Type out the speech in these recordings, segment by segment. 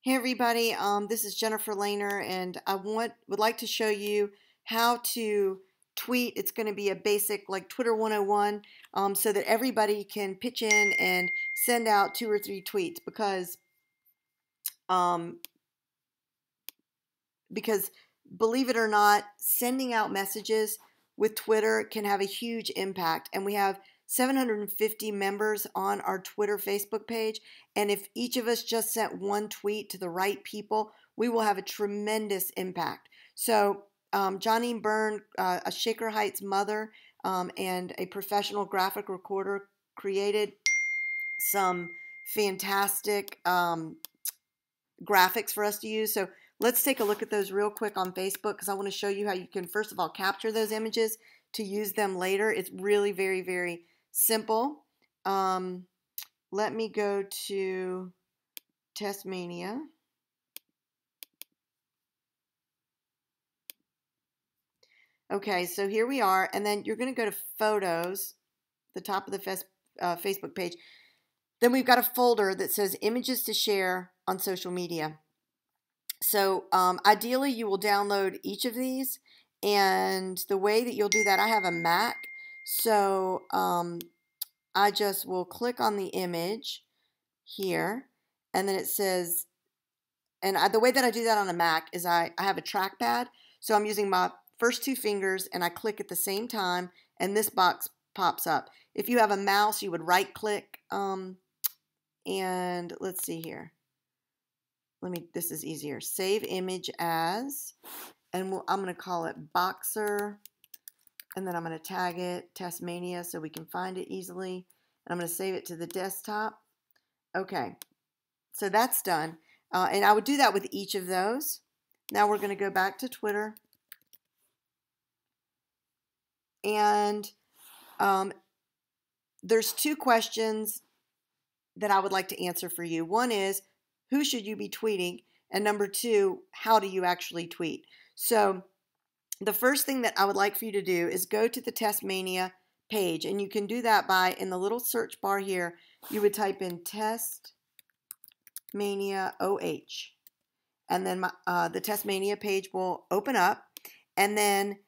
Hey everybody, this is Jennifer Lehner, and I would like to show you how to tweet. It's going to be a basic like Twitter 101, so that everybody can pitch in and send out 2 or 3 tweets um, because believe it or not, sending out messages with Twitter can have a huge impact, and we have 750 members on our Twitter Facebook page, and if each of us just sent one tweet to the right people, we will have a tremendous impact. So Johnny Byrne, a Shaker Heights mother and a professional graphic recorder, created some fantastic graphics for us to use. So let's take a look at those real quick on Facebook, because I want to show you how you can first of all capture those images to use them later. It's really very, very simple. Let me go to Testmania. Okay, so here we are, and then you're going to go to Photos, the top of the Facebook page. Then we've got a folder that says Images to Share on Social Media. So ideally you will download each of these, and the way that you'll do that, I have a Mac, so I just will click on the image here, and then it says, and the way that I do that on a Mac is I have a trackpad, so I'm using my first 2 fingers and I click at the same time, and this box pops up. If you have a mouse, you would right click, and let's see here. This is easier. Save image as, and I'm going to call it Boxer, and then I'm going to tag it Testmania so we can find it easily, and I'm going to save it to the desktop. Okay, so that's done, and I would do that with each of those. Now we're going to go back to Twitter, and there's 2 questions that I would like to answer for you. One is, who should you be tweeting? And number 2, how do you actually tweet? So the first thing that I would like for you to do is go to the Testmania page, and you can do that by, in the little search bar here, you would type in Testmania OH, and then the Testmania page will open up, and then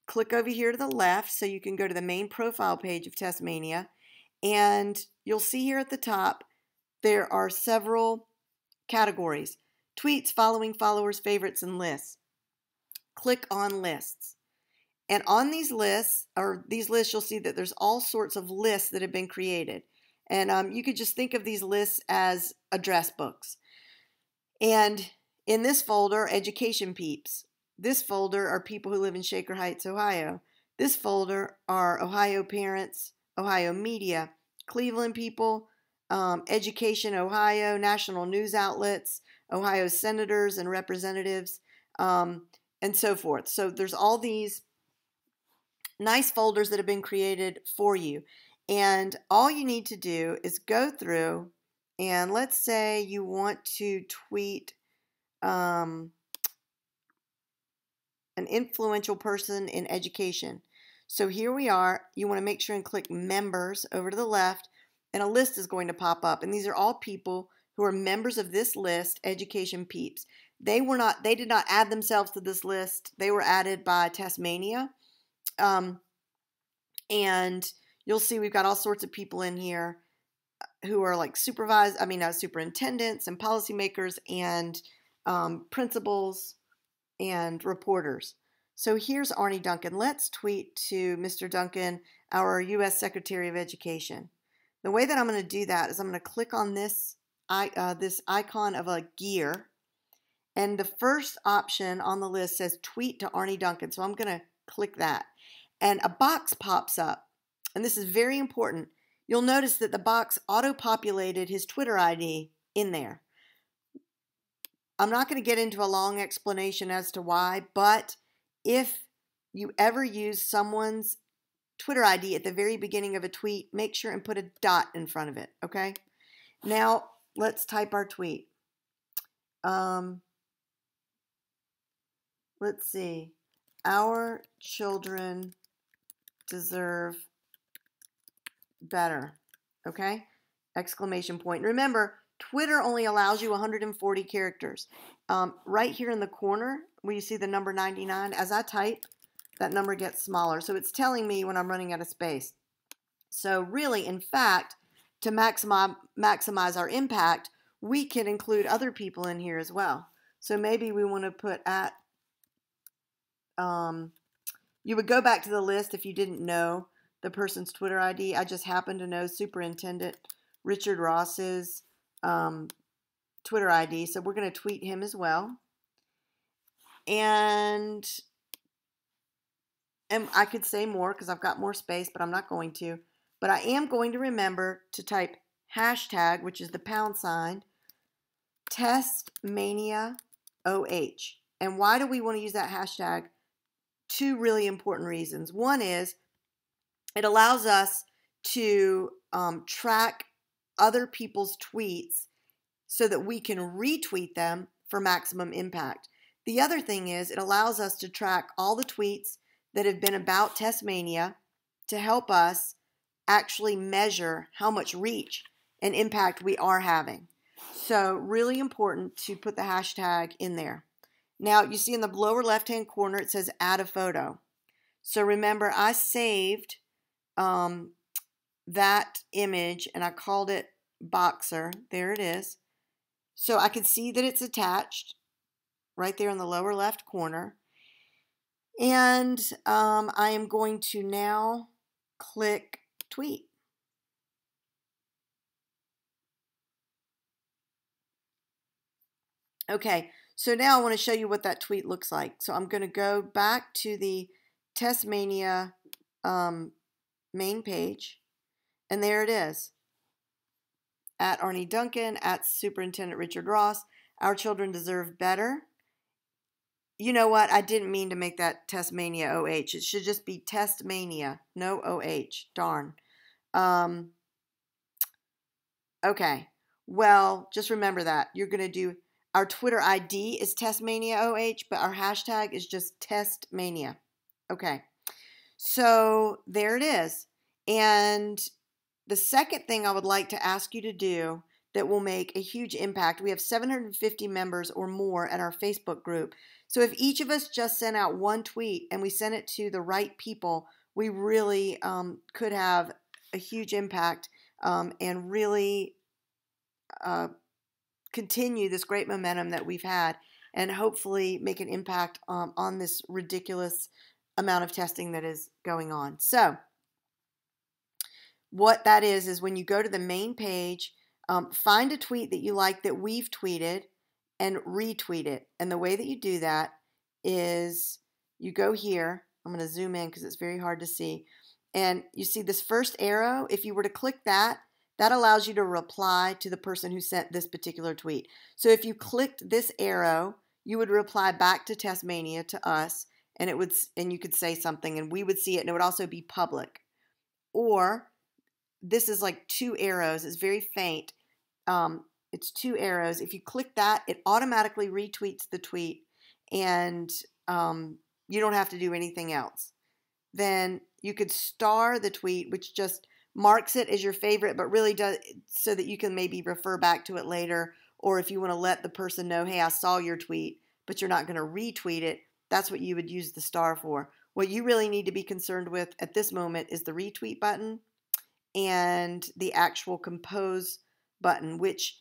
click over here to the left so you can go to the main profile page of Testmania, and you'll see here at the top there are several categories: tweets, following, followers, favorites, and lists. Click on lists. And on these lists, you'll see that there's all sorts of lists that have been created. And you could just think of these lists as address books. And in this folder, education peeps. This folder are people who live in Shaker Heights, Ohio. This folder are Ohio parents, Ohio media, Cleveland people, Education Ohio, national news outlets, Ohio senators and representatives, and so forth. So there's all these nice folders that have been created for you. And all you need to do is go through, and let's say you want to tweet an influential person in education. So here we are. You want to make sure and click members over to the left, and a list is going to pop up, and these are all people who are members of this list, Education Peeps. They did not add themselves to this list. They were added by Testmania, and you'll see we've got all sorts of people in here who are like superintendents and policymakers and principals and reporters. So here's Arnie Duncan. Let's tweet to Mr. Duncan, our U.S. Secretary of Education. The way that I'm going to do that is I'm going to click on this icon of a gear, and the first option on the list says tweet to Arnie Duncan. So I'm going to click that, and a box pops up, and this is very important. You'll notice that the box auto-populated his Twitter ID in there. I'm not going to get into a long explanation as to why, but if you ever use someone's Twitter ID at the very beginning of a tweet, make sure and put a dot in front of it, okay? Now, let's type our tweet. Let's see. Our children deserve better, okay? Exclamation point. Remember, Twitter only allows you 140 characters. Right here in the corner where you see the number 99, as I type, that number gets smaller. So it's telling me when I'm running out of space. So really, in fact, to maximize our impact, we can include other people in here as well. So maybe we want to put at, you would go back to the list if you didn't know the person's Twitter ID. I just happen to know Superintendent Richard Ross's Twitter ID, so we're going to tweet him as well. And I could say more because I've got more space, but I'm not going to. But I am going to remember to type hashtag, which is the #, testmania OH. And why do we want to use that hashtag? Two really important reasons. One is it allows us to track other people's tweets so that we can retweet them for maximum impact. The other thing is it allows us to track all the tweets that have been about testmania to help us actually measure how much reach and impact we are having. So really important to put the hashtag in there. Now you see in the lower left hand corner it says add a photo. So remember I saved that image and I called it Boxer. There it is. So I can see that it's attached right there in the lower left corner. And I am going to now click tweet. Okay, so now I want to show you what that tweet looks like. So I'm going to go back to the testmania main page, and there it is. At Arnie Duncan, at Superintendent Richard Ross, our children deserve better. You know what? I didn't mean to make that testmania OH. It should just be testmania, no OH. Darn. Okay. Well, just remember that. You're going to do, our Twitter ID is testmania OH, but our hashtag is just testmania. Okay. So there it is. And the second thing I would like to ask you to do that will make a huge impact, we have 750 members or more at our Facebook group. So if each of us just sent out one tweet and we sent it to the right people, we really could have a huge impact and really continue this great momentum that we've had and hopefully make an impact on this ridiculous amount of testing that is going on. So what that is when you go to the main page, find a tweet that you like that we've tweeted and retweet it. And the way that you do that is you go here. I'm going to zoom in because it's very hard to see. And you see this first arrow. If you were to click that, that allows you to reply to the person who sent this particular tweet. So if you clicked this arrow, you would reply back to Testmania, to us, and you could say something and we would see it, and it would also be public. Or this is like two arrows. It's very faint. It's two arrows. If you click that, it automatically retweets the tweet, and you don't have to do anything else. Then you could star the tweet, which just marks it as your favorite, but really does so that you can maybe refer back to it later. Or if you want to let the person know, hey, I saw your tweet, but you're not going to retweet it, that's what you would use the star for. What you really need to be concerned with at this moment is the retweet button and the actual compose button, which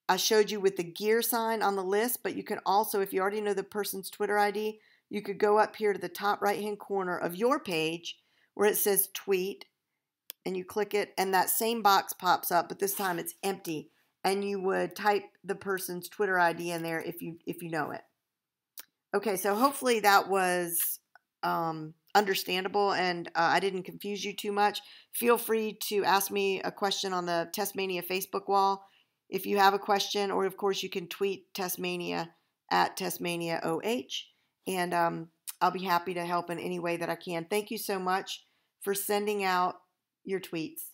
I showed you with the gear sign on the list, but you can also, if you already know the person's Twitter ID, you could go up here to the top right-hand corner of your page where it says tweet, and you click it, and that same box pops up, but this time it's empty, and you would type the person's Twitter ID in there if you know it. Okay, so hopefully that was understandable and I didn't confuse you too much. Feel free to ask me a question on the Testmania Facebook wall if you have a question, or of course you can tweet Testmania at testmaniaOH, and I'll be happy to help in any way that I can. Thank you so much for sending out your tweets.